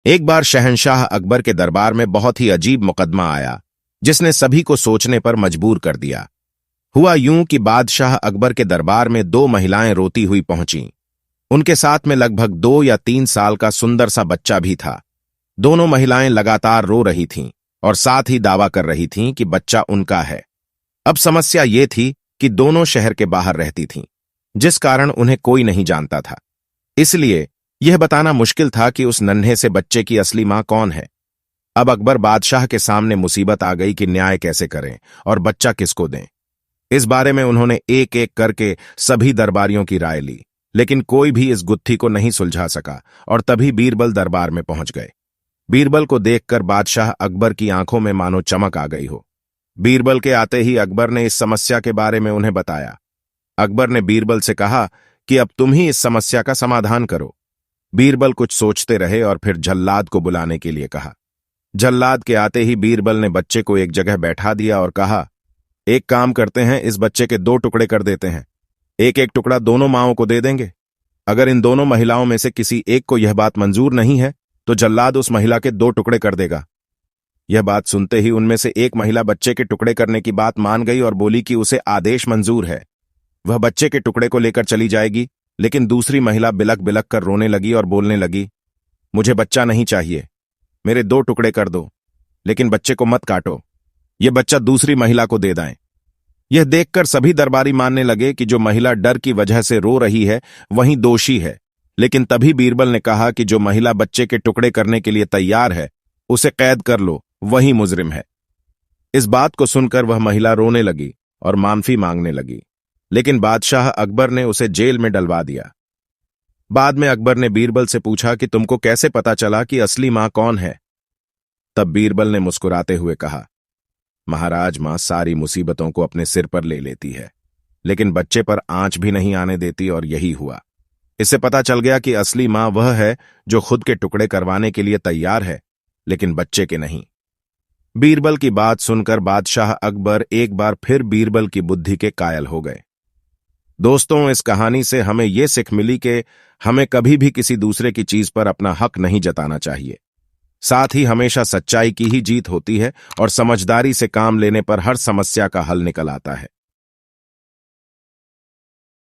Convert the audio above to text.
एक बार शहंशाह अकबर के दरबार में बहुत ही अजीब मुकदमा आया, जिसने सभी को सोचने पर मजबूर कर दिया। हुआ यूं कि बादशाह अकबर के दरबार में दो महिलाएं रोती हुई पहुंचीं। उनके साथ में लगभग 2 या 3 साल का सुंदर सा बच्चा भी था। दोनों महिलाएं लगातार रो रही थीं और साथ ही दावा कर रही थीं कि बच्चा उनका है। अब समस्या ये थी कि दोनों शहर के बाहर रहती थीं, जिस कारण उन्हें कोई नहीं जानता था। इसलिए यह बताना मुश्किल था कि उस नन्हे से बच्चे की असली मां कौन है। अब अकबर बादशाह के सामने मुसीबत आ गई कि न्याय कैसे करें और बच्चा किसको दें। इस बारे में उन्होंने एक एक करके सभी दरबारियों की राय ली, लेकिन कोई भी इस गुत्थी को नहीं सुलझा सका। और तभी बीरबल दरबार में पहुंच गए। बीरबल को देखकर बादशाह अकबर की आंखों में मानो चमक आ गई हो। बीरबल के आते ही अकबर ने इस समस्या के बारे में उन्हें बताया। अकबर ने बीरबल से कहा कि अब तुम ही इस समस्या का समाधान करो। बीरबल कुछ सोचते रहे और फिर जल्लाद को बुलाने के लिए कहा। जल्लाद के आते ही बीरबल ने बच्चे को एक जगह बैठा दिया और कहा, एक काम करते हैं, इस बच्चे के 2 टुकड़े कर देते हैं। एक एक टुकड़ा दोनों माओं को दे देंगे। अगर इन दोनों महिलाओं में से किसी एक को यह बात मंजूर नहीं है तो जल्लाद उस महिला के 2 टुकड़े कर देगा। यह बात सुनते ही उनमें से एक महिला बच्चे के टुकड़े करने की बात मान गई और बोली कि उसे आदेश मंजूर है। वह बच्चे के टुकड़े को लेकर चली जाएगी। लेकिन दूसरी महिला बिलक बिलक कर रोने लगी और बोलने लगी, मुझे बच्चा नहीं चाहिए, मेरे 2 टुकड़े कर दो, लेकिन बच्चे को मत काटो। यह बच्चा दूसरी महिला को दे दें। यह देखकर सभी दरबारी मानने लगे कि जो महिला डर की वजह से रो रही है वही दोषी है। लेकिन तभी बीरबल ने कहा कि जो महिला बच्चे के टुकड़े करने के लिए तैयार है उसे कैद कर लो, वही मुजरिम है। इस बात को सुनकर वह महिला रोने लगी और माफी मांगने लगी, लेकिन बादशाह अकबर ने उसे जेल में डलवा दिया। बाद में अकबर ने बीरबल से पूछा कि तुमको कैसे पता चला कि असली मां कौन है। तब बीरबल ने मुस्कुराते हुए कहा, महाराज, मां सारी मुसीबतों को अपने सिर पर ले लेती है, लेकिन बच्चे पर आंच भी नहीं आने देती, और यही हुआ। इससे पता चल गया कि असली मां वह है जो खुद के टुकड़े करवाने के लिए तैयार है, लेकिन बच्चे के नहीं। बीरबल की बात सुनकर बादशाह अकबर एक बार फिर बीरबल की बुद्धि के कायल हो गए। दोस्तों, इस कहानी से हमें यह सीख मिली कि हमें कभी भी किसी दूसरे की चीज पर अपना हक नहीं जताना चाहिए। साथ ही हमेशा सच्चाई की ही जीत होती है और समझदारी से काम लेने पर हर समस्या का हल निकल आता है।